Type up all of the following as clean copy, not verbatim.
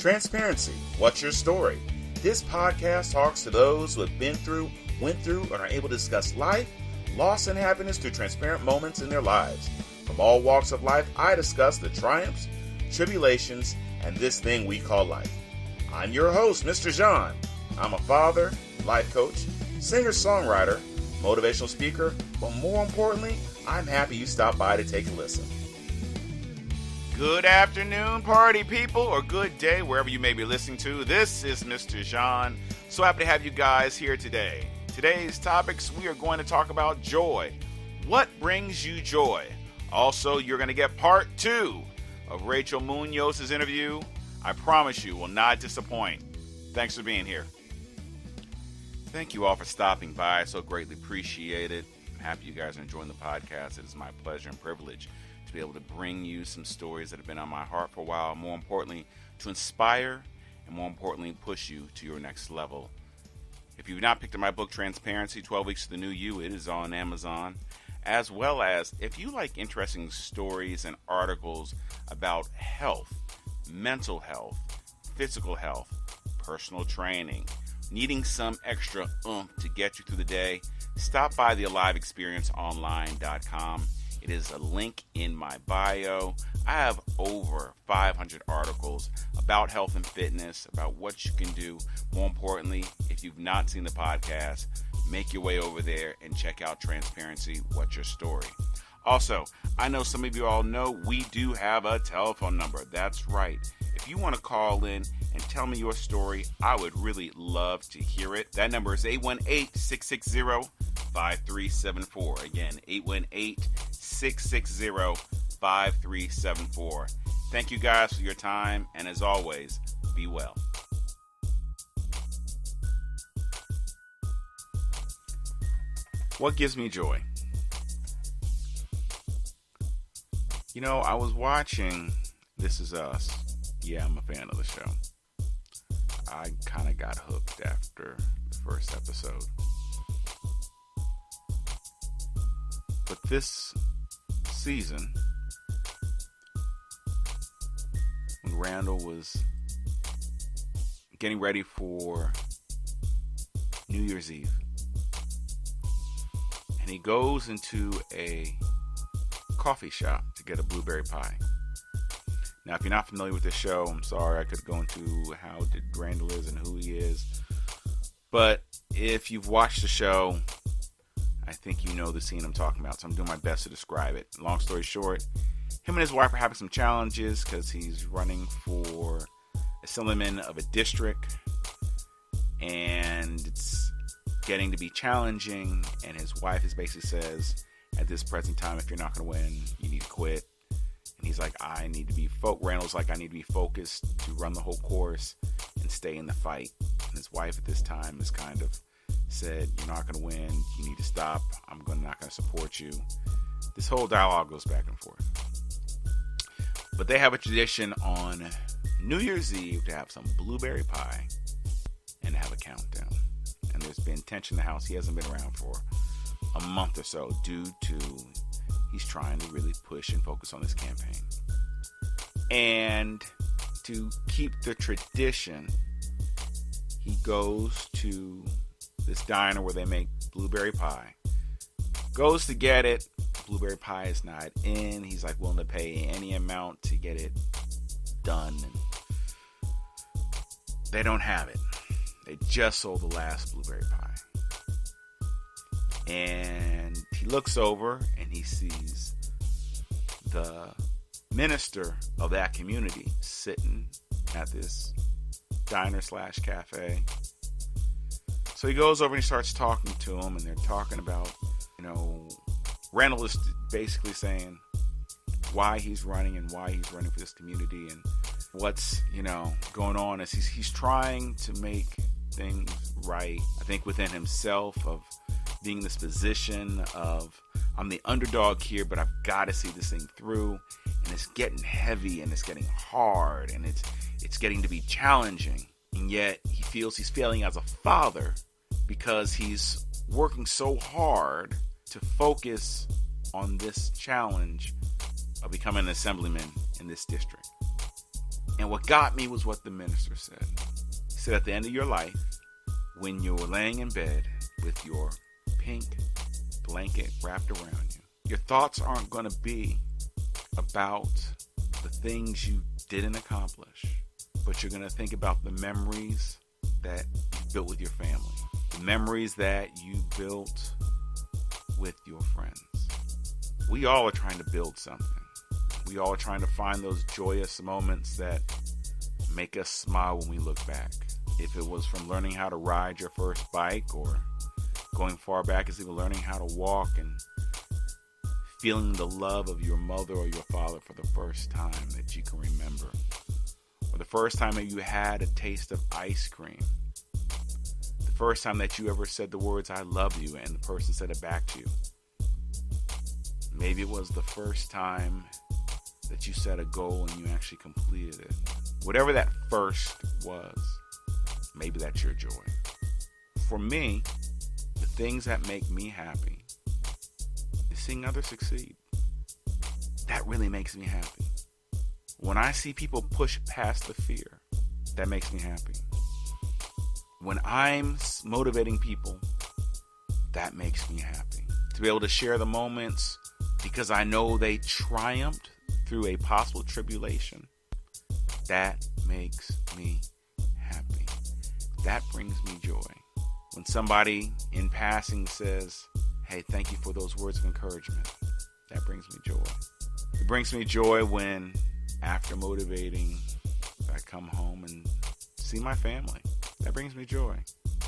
Transparency, what's your story? This podcast talks to those who have been through, went through, and are able to discuss life, loss, and happiness through transparent moments in their lives. From all walks of life, I discuss the triumphs, tribulations, and this thing we call life. I'm your host, Mr. John. I'm a father, life coach, singer-songwriter, motivational speaker, but more importantly, I'm happy you stopped by to take a listen. Good afternoon, party people, or good day, wherever you may be listening to. This is Mr. John. So happy to have you guys here today. Today's topics, we are going to talk about joy. What brings you joy? Also, you're going to get part 2 of Rachel Munoz's interview. I promise you will not disappoint. Thanks for being here. Thank you all for stopping by. I so greatly appreciate it. I'm happy you guys are enjoying the podcast. It is my pleasure and privilege to be able to bring you some stories that have been on my heart for a while. More importantly, to inspire and more importantly, push you to your next level. If you've not picked up my book, Transparency, 12 Weeks to the New You, it is on Amazon. As well as, if you like interesting stories and articles about health, mental health, physical health, personal training, needing some extra oomph to get you through the day, stop by the AliveExperienceOnline.com. It is a link in my bio. I have over 500 articles about health and fitness, about what you can do. More importantly, if you've not seen the podcast, make your way over there and check out Transparency, What's Your Story? Also, I know some of you all know we do have a telephone number. That's right. If you want to call in and tell me your story, I would really love to hear it. That number is 818-660-5374. Again, 818-660-5374. Thank you guys for your time, and as always, be well. What gives me joy? You know, I was watching This Is Us. Yeah, I'm a fan of the show. I kind of got hooked after the first episode. But this season, when Randall was getting ready for New Year's Eve, and he goes into a coffee shop to get a blueberry pie. Now, if you're not familiar with this show, I'm sorry, I could go into how Randall is and who he is. But if you've watched the show, I think you know the scene I'm talking about, so I'm doing my best to describe it. Long story short, him and his wife are having some challenges because he's running for assemblyman of a district, and it's getting to be challenging, and his wife is basically says, at this present time, if you're not going to win, you need to quit. And he's like, Randall's like, I need to be focused to run the whole course and stay in the fight. And his wife at this time has kind of said, you're not going to win. You need to stop. I'm not going to support you. This whole dialogue goes back and forth. But they have a tradition on New Year's Eve to have some blueberry pie and have a countdown. And there's been tension in the house. He hasn't been around for a month or so due to he's trying to really push and focus on this campaign. And to keep the tradition, he goes to this diner where they make blueberry pie. Goes to get it. Blueberry pie is not in. He's like willing to pay any amount to get it done. And they don't have it. They just sold the last blueberry pie. And he looks over and he sees the minister of that community sitting at this diner / cafe. So he goes over and he starts talking to him, and they're talking about, Randall is basically saying why he's running and why he's running for this community and what's, going on as he's trying to make things right. I think within himself of being in this position of, I'm the underdog here, but I've got to see this thing through. And it's getting heavy and it's getting hard and it's getting to be challenging. And yet he feels he's failing as a father because he's working so hard to focus on this challenge of becoming an assemblyman in this district. And what got me was what the minister said. He said at the end of your life, when you're laying in bed with your pink blanket wrapped around you, your thoughts aren't going to be about the things you didn't accomplish, but you're going to think about the memories that you built with your family, the memories that you built with your friends. We all are trying to build something. We all are trying to find those joyous moments that make us smile when we look back. If it was from learning how to ride your first bike, or going far back as even learning how to walk and feeling the love of your mother or your father for the first time that you can remember, or the first time that you had a taste of ice cream, the first time that you ever said the words "I love you" and the person said it back to you. Maybe it was the first time that you set a goal and you actually completed it. Whatever that first was, maybe that's your joy. For me, the things that make me happy is seeing others succeed. That really makes me happy. When I see people push past the fear, that makes me happy. When I'm motivating people, that makes me happy. To be able to share the moments because I know they triumphed through a possible tribulation, that makes me happy. That brings me joy. When somebody in passing says, "Hey, thank you for those words of encouragement," that brings me joy. It brings me joy when, after motivating, I come home and see my family. That brings me joy.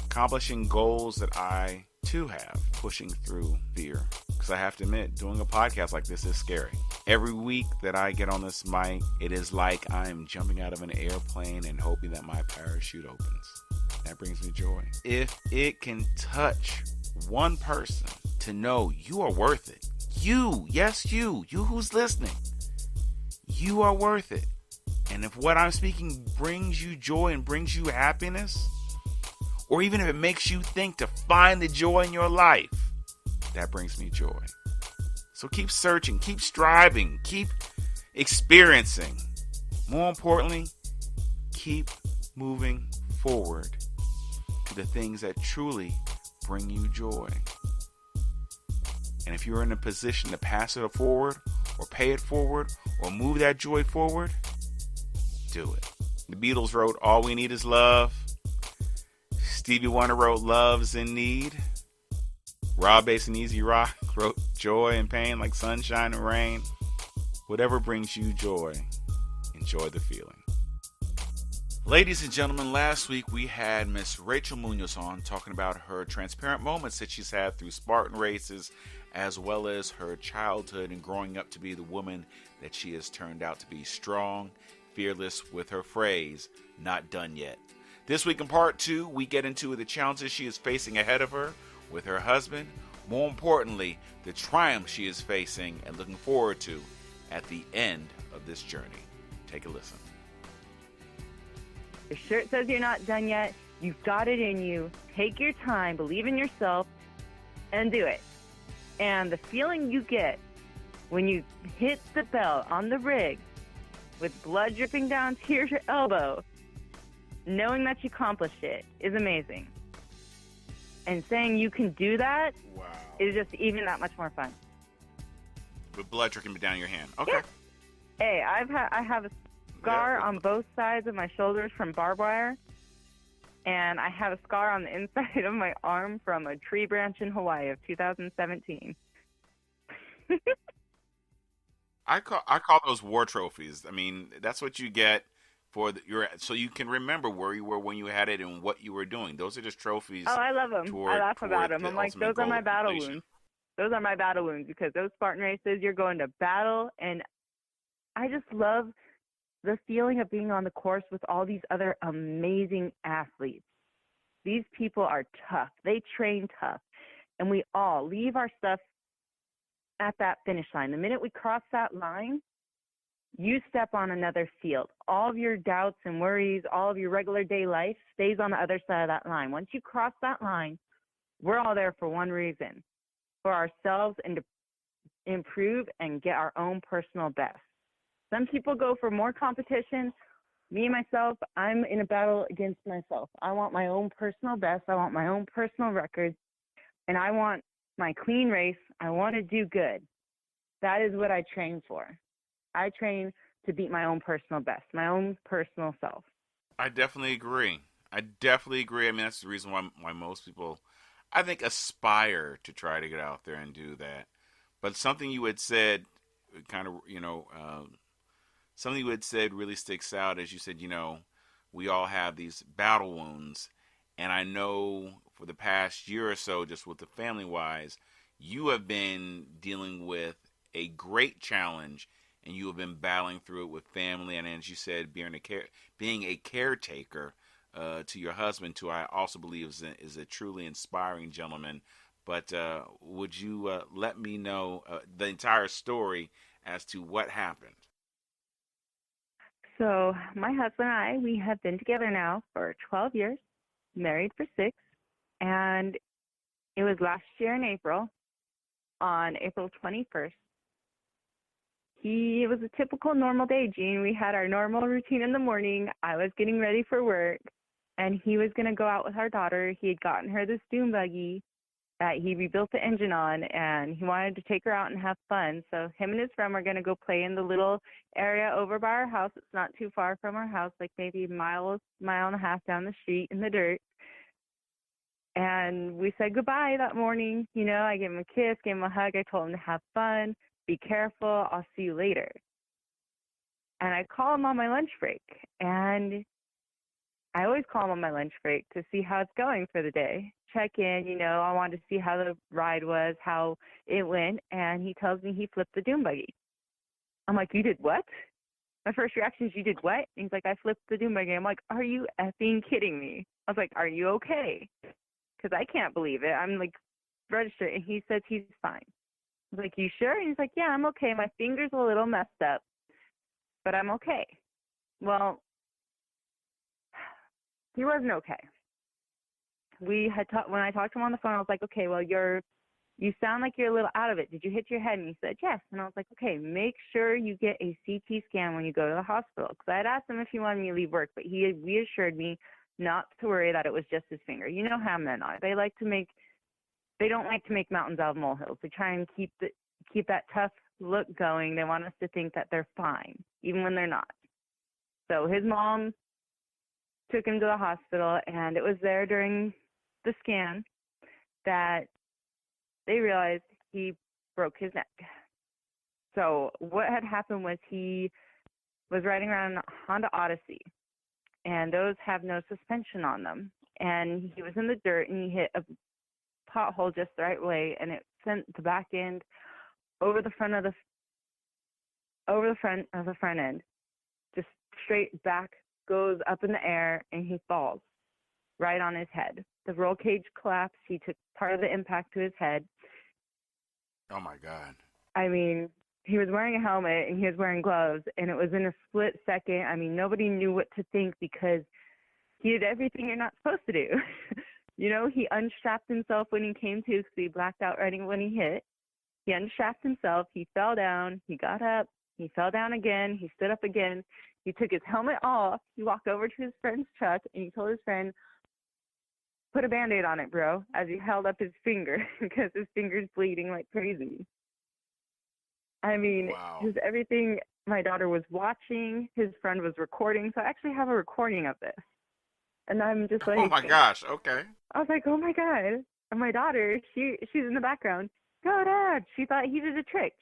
Accomplishing goals that I, too, have, pushing through fear. Because I have to admit, doing a podcast like this is scary. Every week that I get on this mic, it is like I'm jumping out of an airplane and hoping that my parachute opens. That brings me joy. If it can touch one person to know you are worth it. You, yes, you who's listening. You are worth it. And if what I'm speaking brings you joy and brings you happiness, or even if it makes you think to find the joy in your life, that brings me joy. So keep searching, keep striving, keep experiencing. More importantly, keep moving forward to the things that truly bring you joy. And if you're in a position to pass it forward, or pay it forward, or move that joy forward, do it. The Beatles wrote "All We Need Is Love." Stevie Wonder wrote "Love's in Need." Rob Bass and Easy Rock wrote "Joy and Pain Like Sunshine and Rain." Whatever brings you joy, enjoy the feeling. Ladies and gentlemen, last week we had Miss Rachel Munoz on talking about her transparent moments that she's had through Spartan races, as well as her childhood and growing up to be the woman that she has turned out to be, strong, fearless, with her phrase, "Not done yet." This week in part 2, we get into the challenges she is facing ahead of her with her husband. More importantly, the triumph she is facing and looking forward to at the end of this journey. Take a listen. Your shirt says you're not done yet. You've got it in you. Take your time, believe in yourself, and do it. And the feeling you get when you hit the bell on the rig with blood dripping down to your elbow, knowing that you accomplished it, is amazing. And saying you can do that is just even that much more fun. With blood dripping down your hand. Okay. Yeah. Hey, I have a scar on both sides of my shoulders from barbed wire, and I have a scar on the inside of my arm from a tree branch in Hawaii of 2017. I call those war trophies. I mean, that's what you get for so you can remember where you were when you had it and what you were doing. Those are just trophies. Oh, I love them. I laugh about them. I'm like, those are my battle wounds. Those are my battle wounds, because those Spartan races, you're going to battle, and I just love the feeling of being on the course with all these other amazing athletes. These people are tough. They train tough, and we all leave our stuff at that finish line. The minute we cross that line, you step on another field. All of your doubts and worries, all of your regular day life stays on the other side of that line. Once you cross that line, we're all there for one reason, for ourselves and to improve and get our own personal best. Some people go for more competition. Me, myself, I'm in a battle against myself. I want my own personal best. I want my own personal record. And I want my clean race. I want to do good. That is what I train for. I train to beat my own personal best, my own personal self. I definitely agree. I mean, that's the reason why most people, I think, aspire to try to get out there and do that. But something you had said, kind of, something you had said really sticks out. As you said, we all have these battle wounds, and I know for the past year or so, just with the family wise, you have been dealing with a great challenge, and you have been battling through it with family, and as you said, being a caretaker to your husband, who I also believe is a truly inspiring gentleman. But would you let me know the entire story as to what happened? So my husband and I, we have been together now for 12 years, married for 6, and it was last year in April, on April 21st. It was a typical normal day, Gene. We had our normal routine in the morning. I was getting ready for work, and he was going to go out with our daughter. He had gotten her this dune buggy that he rebuilt the engine on, and he wanted to take her out and have fun. So him and his friend were going to go play in the little area over by our house. It's not too far from our house, like maybe a mile and a half down the street in the dirt. And we said goodbye that morning. I gave him a kiss, gave him a hug. I told him to have fun, be careful, I'll see you later. And I call him on my lunch break, and I always call him on my lunch break to see how it's going for the day. Check in, I wanted to see how the ride was, how it went, and he tells me he flipped the dune buggy. I'm like, you did what? My first reaction is, you did what? And he's like, I flipped the dune buggy. I'm like, are you effing kidding me? I was like, are you okay? Because I can't believe it. I'm like, registered, and he says he's fine. I was like, you sure? And he's like, yeah, I'm okay. My finger's a little messed up, but I'm okay. Well, he wasn't okay. When I talked to him on the phone, I was like, okay, well, you sound like you're a little out of it. Did you hit your head? And he said, yes. And I was like, okay, make sure you get a CT scan when you go to the hospital. Because I had asked him if he wanted me to leave work, but he had reassured me not to worry, that it was just his finger. You know how men are. They don't like to make mountains out of molehills. They try and keep that tough look going. They want us to think that they're fine, even when they're not. So his mom took him to the hospital, and it was there during the scan that they realized he broke his neck. So what had happened was he was riding around a Honda Odyssey, and those have no suspension on them. And he was in the dirt, and he hit a pothole just the right way, and it sent the back end over the front of the front end, just straight back, goes up in the air, and he falls right on his head. The roll cage collapsed. He took part of the impact to his head. Oh my God. I mean, he was wearing a helmet and he was wearing gloves, and it was in a split second. I mean, nobody knew what to think because he did everything you're not supposed to do. He unstrapped himself when he came to, because he blacked out right when he hit. He unstrapped himself. He fell down. He got up. He fell down again. He stood up again. He took his helmet off. He walked over to his friend's truck, and he told his friend, put a Band-Aid on it, bro, as he held up his finger because his finger's bleeding like crazy. I mean, wow. Just everything. My daughter was watching. His friend was recording. So I actually have a recording of this. And I'm just like, oh my gosh, okay. I was like, oh my God. And my daughter, she's in the background. Go, Dad. She thought he did a trick.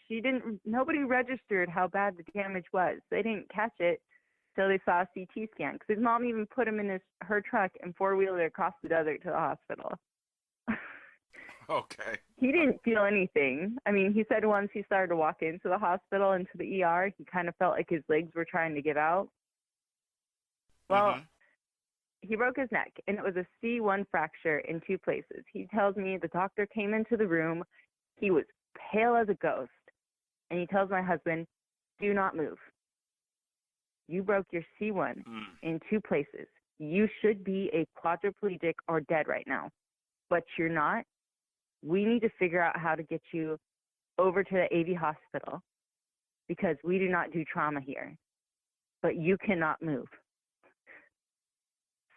Nobody registered how bad the damage was. They didn't catch it till they saw a CT scan. Because his mom even put him in her truck and four-wheeled it across the desert to the hospital. Okay. He didn't feel anything. I mean, he said once he started to walk into the hospital, into the ER, he kind of felt like his legs were trying to give out. Well, He broke his neck, and it was a C1 fracture in 2 places. He tells me the doctor came into the room. He was pale as a ghost, and he tells my husband, do not move. You broke your C1 in 2 places. You should be a quadriplegic or dead right now, but you're not. We need to figure out how to get you over to the AV hospital because we do not do trauma here, but you cannot move.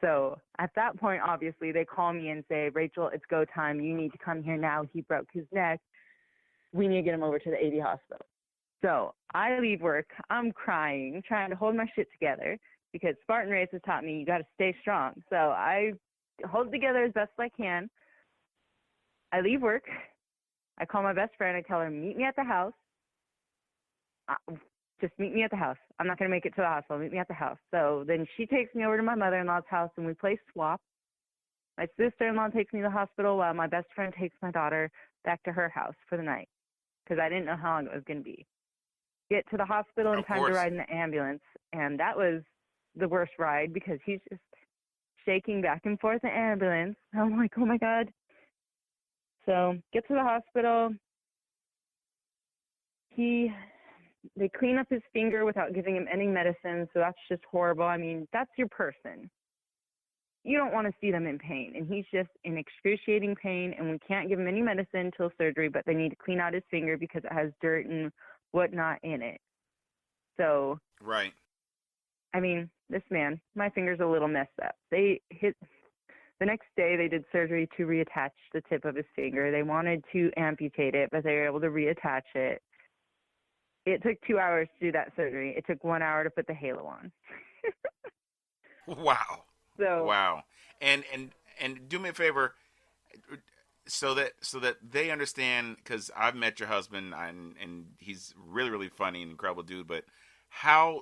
So at that point, obviously, they call me and say, Rachel, it's go time. You need to come here now. He broke his neck. We need to get him over to the AV hospital. So I leave work. I'm crying, trying to hold my shit together because Spartan Race has taught me you got to stay strong. So I hold it together as best I can. I leave work. I call my best friend. I tell her, meet me at the house. Just meet me at the house. I'm not going to make it to the hospital. Meet me at the house. So then she takes me over to my mother-in-law's house, and we play swap. My sister-in-law takes me to the hospital while my best friend takes my daughter back to her house for the night because I didn't know how long it was going to be. Get to the hospital in time to ride in the ambulance, and that was the worst ride because he's just shaking back and forth in the ambulance. I'm like, oh, my God. So get to the hospital. They clean up his finger without giving him any medicine, so that's just horrible. I mean, that's your person. You don't want to see them in pain, and he's just in excruciating pain, and we can't give him any medicine until surgery, but they need to clean out his finger because it has dirt and whatnot in it. So, right. I mean, this man, my finger's a little messed up. The next day, they did surgery to reattach the tip of his finger. They wanted to amputate it, but they were able to reattach it. It took 2 hours to do that surgery. It took 1 hour to put the halo on. Wow. So wow. And do me a favor, so that they understand, because I've met your husband and he's really, really funny and incredible dude. But how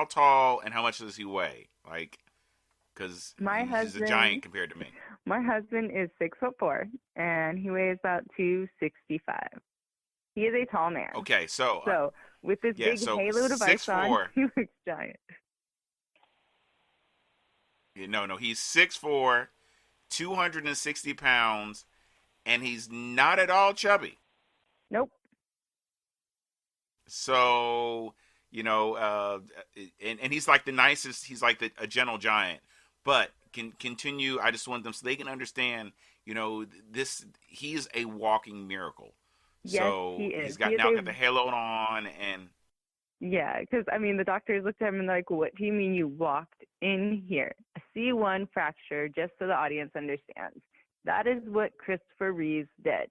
tall and how much does he weigh? Like, because he's a giant compared to me. My husband is 6'4", and he weighs about 265. He is a tall man. Okay, so with this big halo device 6'4", on, he looks giant. No, he's 6'4", 260 pounds, and he's not at all chubby. Nope. So, and he's like the nicest. He's like a gentle giant. But can continue. I just want them so they can understand. He's a walking miracle. Yes, so he is. He's got got the halo on, and yeah, because I mean the doctors looked at him and like, what do you mean you walked in here? A C1 fracture, just so the audience understands. That is what Christopher Reeves did,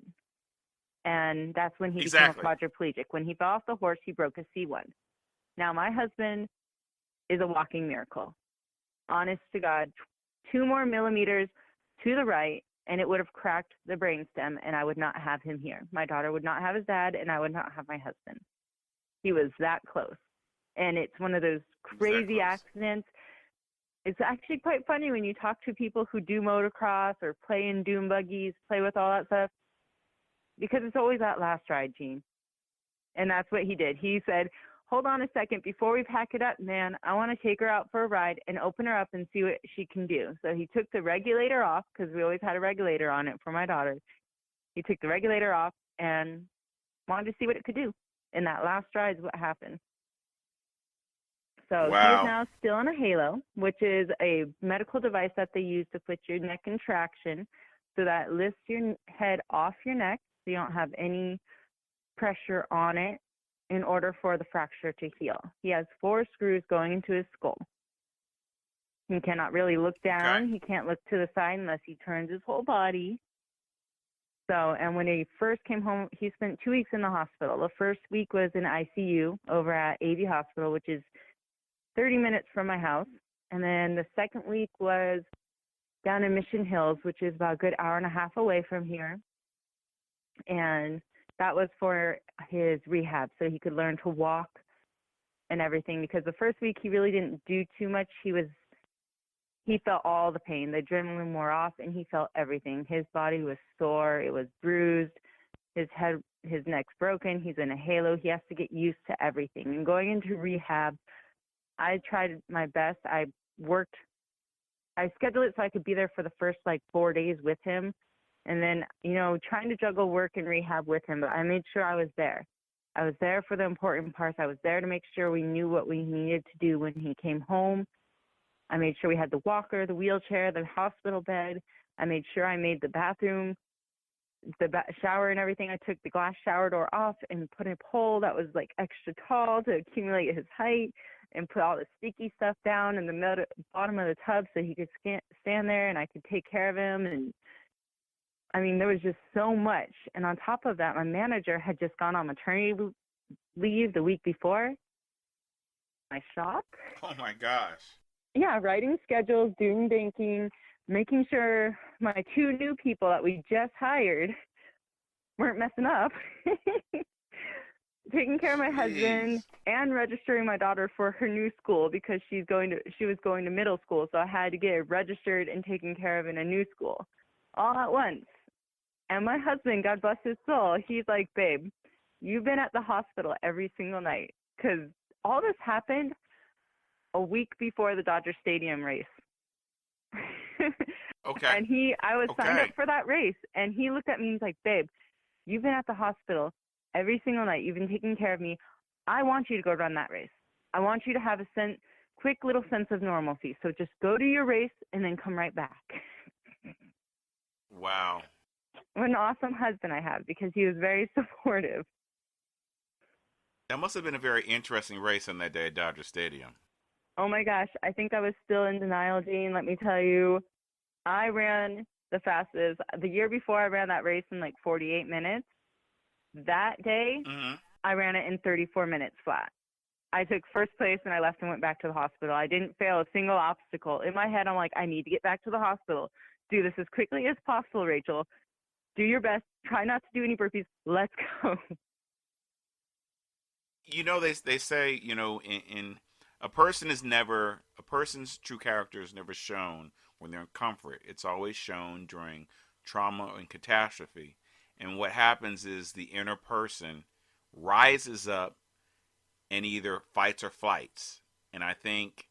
and that's when he became a quadriplegic. When he fell off the horse, he broke a C1. Now my husband is a walking miracle. Honest to God, 2 more millimeters to the right, and it would have cracked the brainstem, and I would not have him here. My daughter would not have his dad, and I would not have my husband. He was that close. And it's one of those crazy accidents. It's actually quite funny when you talk to people who do motocross or play in dune buggies, play with all that stuff, because it's always that last ride, Gene. And that's what he did. He said, hold on a second, before we pack it up, man, I want to take her out for a ride and open her up and see what she can do. So he took the regulator off, because we always had a regulator on it for my daughter. He took the regulator off and wanted to see what it could do. And that last ride is what happened. So wow. He is now still in a halo, which is a medical device that they use to put your neck in traction, so that lifts your head off your neck so you don't have any pressure on it in order for the fracture to heal. He has 4 screws going into his skull. He cannot really look down. Okay. He can't look to the side unless he turns his whole body. So, and when he first came home, he spent 2 weeks in the hospital. The first week was in ICU over at AV Hospital, which is 30 minutes from my house. And then the second week was down in Mission Hills, which is about a good hour and a half away from here. And that was for his rehab, so he could learn to walk and everything. Because the first week he really didn't do too much. He felt all the pain. The adrenaline wore off, and he felt everything. His body was sore. It was bruised. His neck's broken. He's in a halo. He has to get used to everything. And going into rehab, I tried my best. I scheduled it so I could be there for the first 4 days with him. And then, trying to juggle work and rehab with him. But I made sure I was there. I was there for the important parts. I was there to make sure we knew what we needed to do when he came home. I made sure we had the walker, the wheelchair, the hospital bed. I made sure I made the bathroom, the shower and everything. I took the glass shower door off and put a pole that was extra tall to accumulate his height. and put all the sticky stuff down in the bottom of the tub so he could stand there and I could take care of him. And I mean, there was just so much. And on top of that, my manager had just gone on maternity leave the week before. My shop. Oh my gosh. Yeah, writing schedules, doing banking, making sure my 2 new people that we just hired weren't messing up. Taking care of my husband and registering my daughter for her new school because she was going to middle school, so I had to get her registered and taken care of in a new school all at once. And my husband, God bless his soul, he's like, babe, you've been at the hospital every single night, because all this happened a week before the Dodger Stadium race. Okay. And I was signed up for that race, and he looked at me and he's like, babe, you've been at the hospital every single night. You've been taking care of me. I want you to go run that race. I want you to have a quick little sense of normalcy. So just go to your race and then come right back. Wow. What an awesome husband I have, because he was very supportive. That must have been a very interesting race on that day at Dodger Stadium. Oh my gosh, I think I was still in denial, Gene. Let me tell you, I ran the fastest. The year before, I ran that race in like 48 minutes. That day, I ran it in 34 minutes flat. I took first place and I left and went back to the hospital. I didn't fail a single obstacle. In my head, I'm like, I need to get back to the hospital. Do this as quickly as possible, Rachel. Do your best. Try not to do any burpees. Let's go. You know, they say, you know, in a person's true character is never shown when they're in comfort. It's always shown during trauma and catastrophe. And what happens is the inner person rises up and either fights or flights. And I think,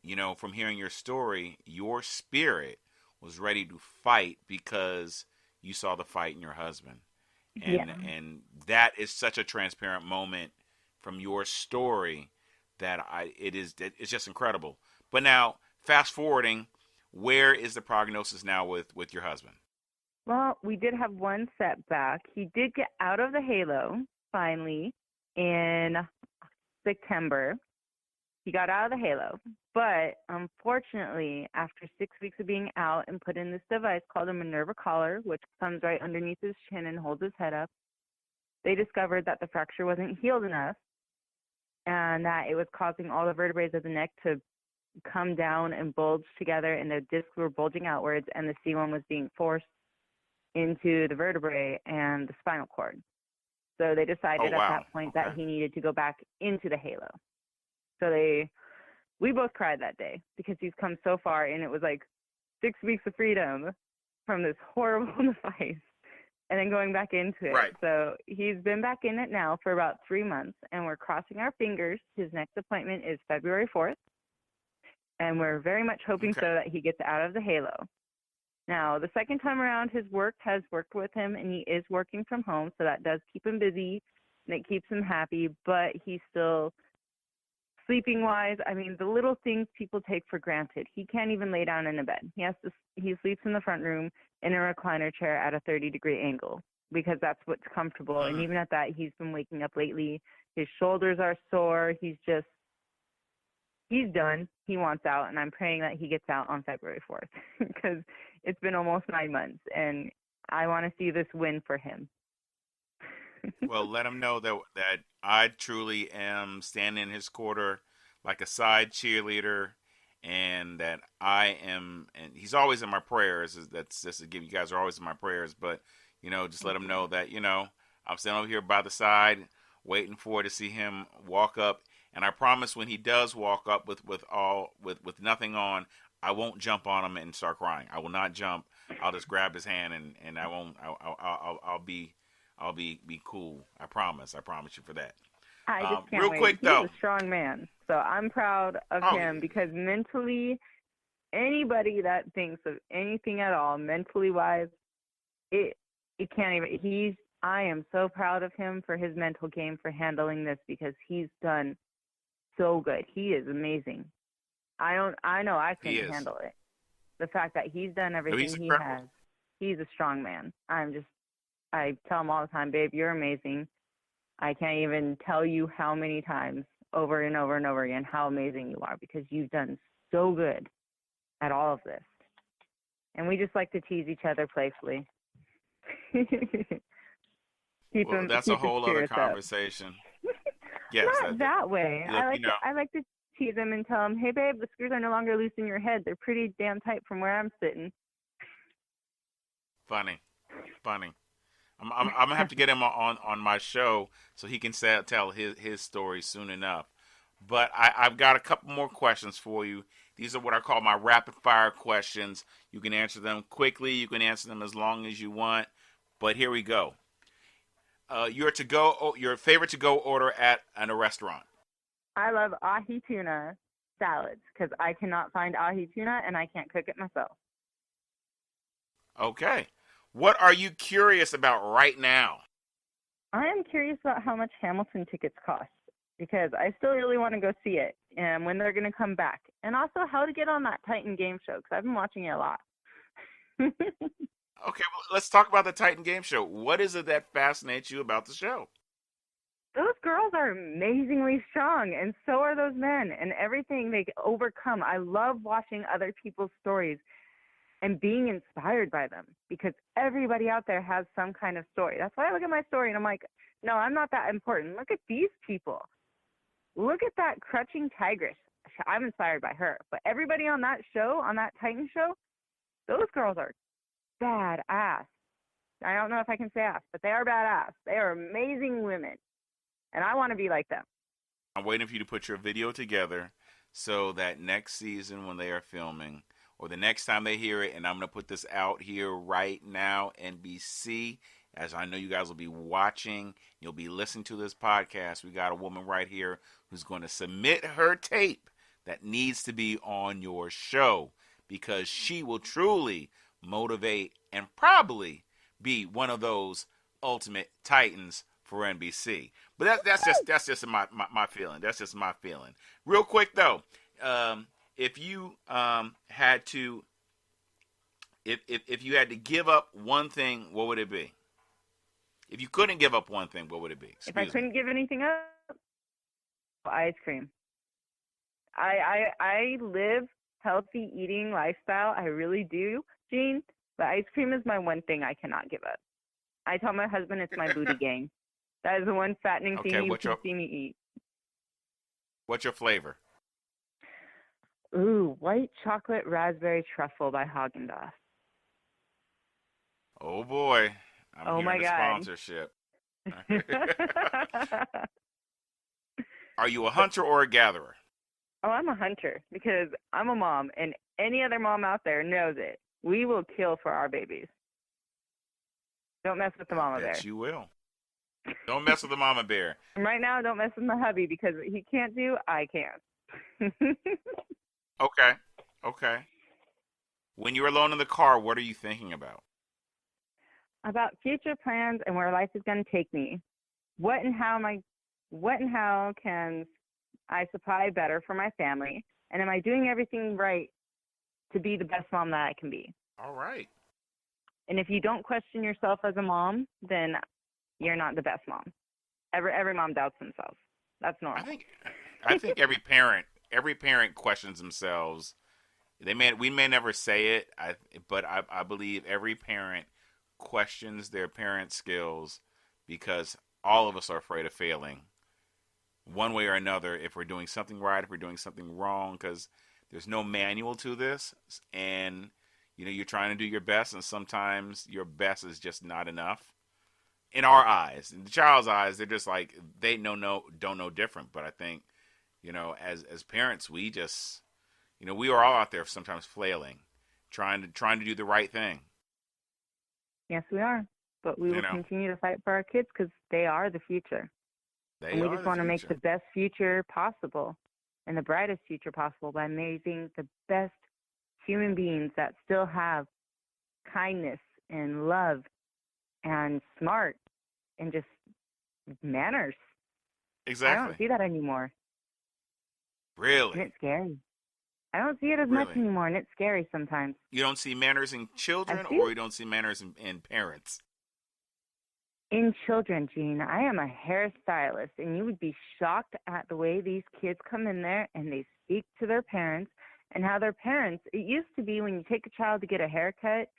you know, from hearing your story, your spirit was ready to fight because you saw the fight in your husband. And that is such a transparent moment from your story that it's just incredible. But now, fast forwarding, where is the prognosis now with your husband? Well, we did have one setback. He did get out of the halo finally in September. He got out of the halo, but unfortunately, after 6 weeks of being out and put in this device called a Minerva collar, which comes right underneath his chin and holds his head up, they discovered that the fracture wasn't healed enough and that it was causing all the vertebrae of the neck to come down and bulge together, and the discs were bulging outwards, and the C1 was being forced into the vertebrae and the spinal cord. So they decided at that point that he needed to go back into the halo. So we both cried that day because he's come so far, and it was like 6 weeks of freedom from this horrible device and then going back into it. Right. So he's been back in it now for about 3 months, and we're crossing our fingers. His next appointment is February 4th, and we're very much hoping so that he gets out of the halo. Now, the second time around, his work has worked with him, and he is working from home, so that does keep him busy, and it keeps him happy, but he's still sleeping-wise. I mean, the little things people take for granted. He can't even lay down in a bed. He sleeps in the front room in a recliner chair at a 30-degree angle because that's what's comfortable, and even at that, he's been waking up lately. His shoulders are sore. He's done. He wants out, and I'm praying that he gets out on February 4th because it's been almost 9 months, and I want to see this win for him. Well, let him know that I truly am standing in his quarter like a side cheerleader, and that I am, and he's always in my prayers. That's just to give you guys are always in my prayers, but, you know, just let him know that, you know, I'm standing over here by the side waiting to see him walk up. And I promise when he does walk up with nothing on, I won't jump on him and start crying. I will not jump. I'll just grab his hand and I won't. I'll be cool. I promise you for that. I just can't real wait. quick He's though. a strong man, so I'm proud of him because mentally, anybody that thinks of anything at all, mentally wise, it can't even. I am so proud of him for his mental game for handling this because he's done so good. He is amazing. I know I couldn't handle it. The fact that he's done everything he has, he's a strong man. I tell him all the time, babe, you're amazing. I can't even tell you how many times over and over and over again how amazing you are, because you've done so good at all of this. And we just like to tease each other playfully. That's a whole other conversation. Yes, not that way. Look, I like to tease them and tell them, "Hey, babe, the screws are no longer loose in your head. They're pretty damn tight from where I'm sitting." Funny. I'm gonna have to get him on my show so he can tell his story soon enough. But I've got a couple more questions for you. These are what I call my rapid fire questions. You can answer them quickly. You can answer them as long as you want. But here we go. Your favorite to-go order at a restaurant? I love ahi tuna salads because I cannot find ahi tuna and I can't cook it myself. Okay. What are you curious about right now? I am curious about how much Hamilton tickets cost, because I still really want to go see it and when they're going to come back. And also how to get on that Titan game show, because I've been watching it a lot. Okay, well, let's talk about the Titan game show. What is it that fascinates you about the show? Those girls are amazingly strong, and so are those men, and everything they overcome. I love watching other people's stories and being inspired by them, because everybody out there has some kind of story. That's why I look at my story and I'm like, no, I'm not that important. Look at these people. Look at that crutching tigress. I'm inspired by her. But everybody on that show, on that Titan show, those girls are badass. I don't know if I can say ass, but they are badass. They are amazing women, and I want to be like them. I'm waiting for you to put your video together so that next season when they are filming, or the next time they hear it, and I'm going to put this out here right now, NBC, as I know you guys will be watching, you'll be listening to this podcast. We got a woman right here who's going to submit her tape that needs to be on your show, because she will truly motivate and probably be one of those ultimate Titans for NBC. But that's just my feeling. That's just my feeling. Real quick though, if you had to give up one thing, what would it be? If you couldn't give up one thing, what would it be? If I couldn't give anything up, ice cream. I live healthy eating lifestyle. I really do, Gene. But ice cream is my one thing I cannot give up. I tell my husband it's my booty gang. That is the one fattening thing you can see me eat. What's your flavor? Ooh, white chocolate raspberry truffle by Haagen-Dazs. Oh boy, I'm hearing the God. Sponsorship. Are you a hunter or a gatherer? Oh, I'm a hunter, because I'm a mom, and any other mom out there knows it. We will kill for our babies. Don't mess with the mama bear. Yes, you will. Don't mess with the mama bear. And right now, don't mess with my hubby, because what he can't do, I can. Okay. When you're alone in the car, what are you thinking about? About future plans and where life is going to take me. What and how can I supply better for my family? And am I doing everything right to be the best mom that I can be? All right. And if you don't question yourself as a mom, then you're not the best mom. Every mom doubts themselves. That's normal. I think every parent questions themselves. We may never say it, but I believe every parent questions their parent skills, because all of us are afraid of failing one way or another, if we're doing something right, if we're doing something wrong, because there's no manual to this, and you're trying to do your best, and sometimes your best is just not enough. In our eyes, in the child's eyes, they're just like, they don't know different. But I think, as parents, we just, we are all out there sometimes flailing, trying to do the right thing. Yes, we are. But we will continue to fight for our kids, because they are the future. And we just want to make the best future possible and the brightest future possible by raising the best human beings that still have kindness and love and smart and just manners. Exactly. I don't see that anymore. Really? And it's scary. I don't see it as much anymore, and it's scary sometimes. You don't see manners in children, or you don't see manners in parents? In children, Jean, I am a hairstylist, and you would be shocked at the way these kids come in there and they speak to their parents and how their parents, it used to be when you take a child to get a haircut,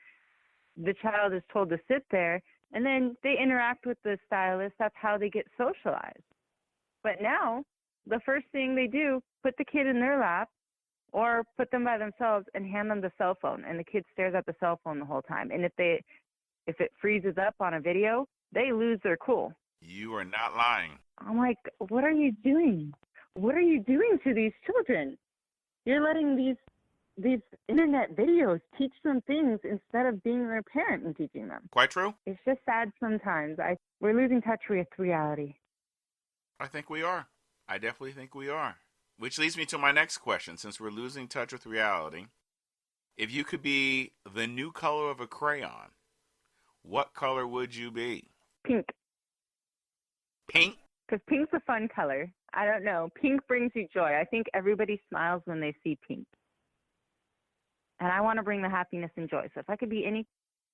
the child is told to sit there, and then they interact with the stylist. That's how they get socialized. But now, the first thing they do, put the kid in their lap or put them by themselves and hand them the cell phone, and the kid stares at the cell phone the whole time. And if it freezes up on a video, they lose their cool. You are not lying. I'm like, what are you doing? What are you doing to these children? You're letting these internet videos teach them things instead of being their parent and teaching them. Quite true. It's just sad sometimes. We're losing touch with reality. I think we are. I definitely think we are. Which leads me to my next question. Since we're losing touch with reality, if you could be the new color of a crayon, what color would you be? Pink. Pink? Because pink's a fun color. I don't know. Pink brings you joy. I think everybody smiles when they see pink. And I want to bring the happiness and joy. So if I could be any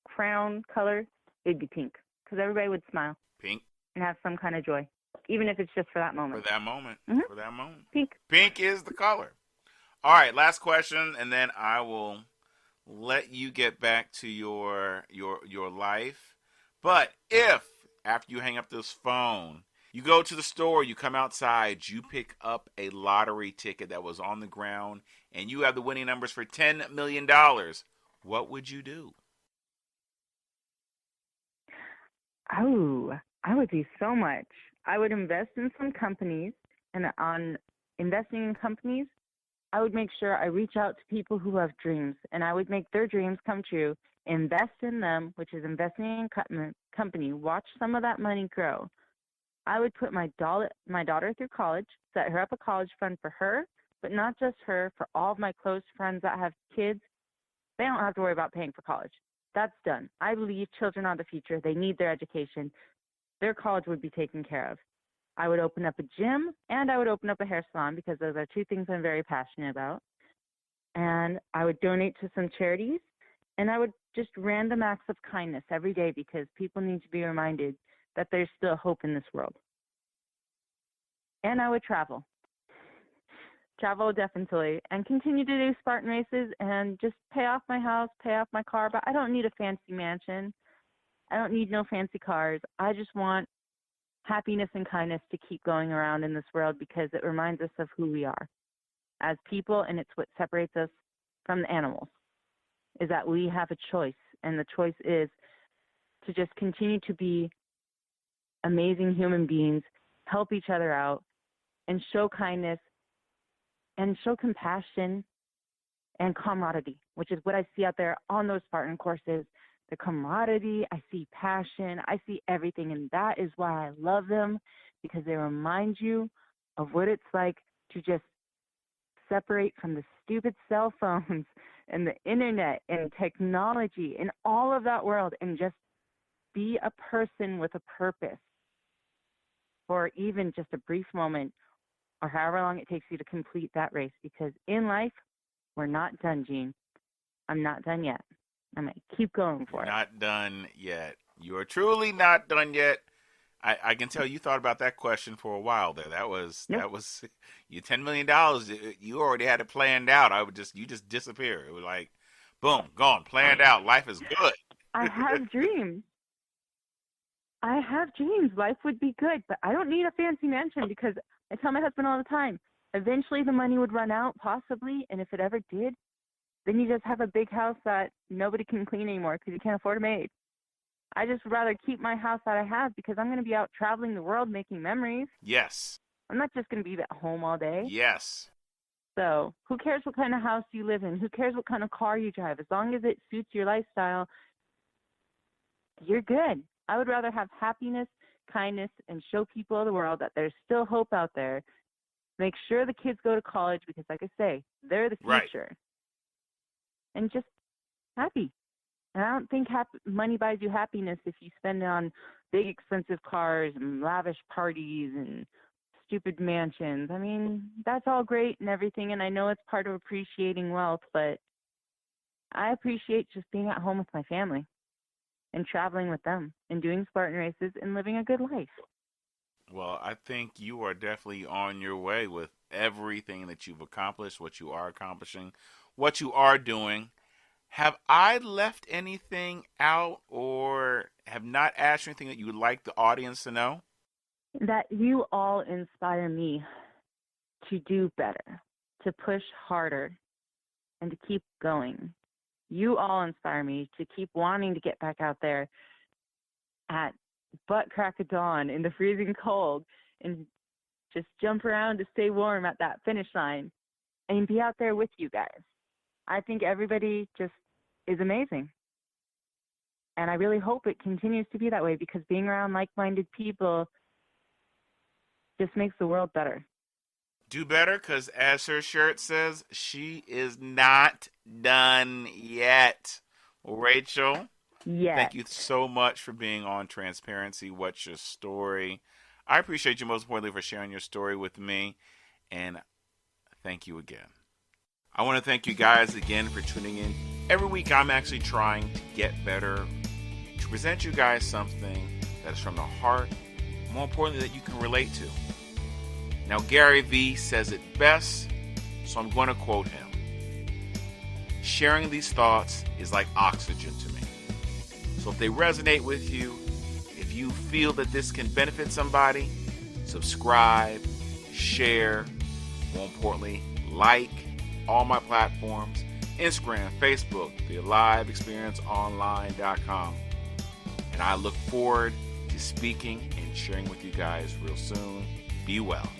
crown color, it'd be pink. Because everybody would smile. Pink. And have some kind of joy. Even if it's just for that moment. For that moment. Mm-hmm. For that moment. Pink. Pink is the color. All right, last question, and then I will let you get back to your life. But if, after you hang up this phone, you go to the store, you come outside, you pick up a lottery ticket that was on the ground, and you have the winning numbers for $10 million, what would you do? Oh, I would do so much. I would invest in some companies, and on investing in companies, I would make sure I reach out to people who have dreams, and I would make their dreams come true, invest in them, which is investing in a company, watch some of that money grow. I would put my daughter through college, set her up a college fund for her, but not just her, for all of my close friends that have kids. They don't have to worry about paying for college. That's done. I believe children are the future. They need their education. Their college would be taken care of. I would open up a gym, and I would open up a hair salon, because those are two things I'm very passionate about. And I would donate to some charities, and I would just random acts of kindness every day, because people need to be reminded that there's still hope in this world. And I would travel definitely, and continue to do Spartan races and just pay off my house, pay off my car. But I don't need a fancy mansion. I don't need no fancy cars. I just want happiness and kindness to keep going around in this world, because it reminds us of who we are as people, and it's what separates us from the animals, is that we have a choice, and the choice is to just continue to be amazing human beings, help each other out, and show kindness and show compassion and camaraderie, which is what I see out there on those Spartan courses. The camaraderie, I see passion, I see everything, and that is why I love them, because they remind you of what it's like to just separate from the stupid cell phones and the internet and technology and all of that world, and just be a person with a purpose for even just a brief moment, or however long it takes you to complete that race. Because in life, we're not done, Jean. I'm not done yet. I'm going to keep going for it. Not done yet. You are truly not done yet. I can tell you thought about that question for a while there. That was you $10 million. You already had it planned out. You just disappear. It was like, boom, gone, planned out. Life is good. I have dreams. Life would be good, but I don't need a fancy mansion, because I tell my husband all the time, eventually the money would run out, possibly, and if it ever did, then you just have a big house that nobody can clean anymore because you can't afford a maid. I just rather keep my house that I have, because I'm going to be out traveling the world making memories. Yes. I'm not just going to be at home all day. Yes. So who cares what kind of house you live in? Who cares what kind of car you drive? As long as it suits your lifestyle, you're good. I would rather have happiness, kindness, and show people of the world that there's still hope out there. Make sure the kids go to college, because, like I say, they're the future. Right. And just happy. And I don't think money buys you happiness if you spend it on big, expensive cars and lavish parties and stupid mansions. I mean, that's all great and everything, and I know it's part of appreciating wealth, but I appreciate just being at home with my family. and traveling with them and doing Spartan races and living a good life. Well, I think you are definitely on your way with everything that you've accomplished, what you are accomplishing, what you are doing. Have I left anything out or have not asked you anything that you would like the audience to know? That you all inspire me to do better, to push harder, and to keep going. You all inspire me to keep wanting to get back out there at butt crack of dawn in the freezing cold and just jump around to stay warm at that finish line and be out there with you guys. I think everybody just is amazing. And I really hope it continues to be that way, because being around like-minded people just makes the world better. Do better, because as her shirt says, she is not done yet. Rachel, thank you so much for being on Transparency. What's Your Story? I appreciate you most importantly for sharing your story with me, and thank you again. I want to thank you guys again for tuning in. Every week I'm actually trying to get better, to present you guys something that is from the heart, more importantly that you can relate to. Now, Gary Vee says it best, so I'm going to quote him. Sharing these thoughts is like oxygen to me. So if they resonate with you, if you feel that this can benefit somebody, subscribe, share, more importantly, like all my platforms, Instagram, Facebook, thealiveexperienceonline.com. And I look forward to speaking and sharing with you guys real soon. Be well.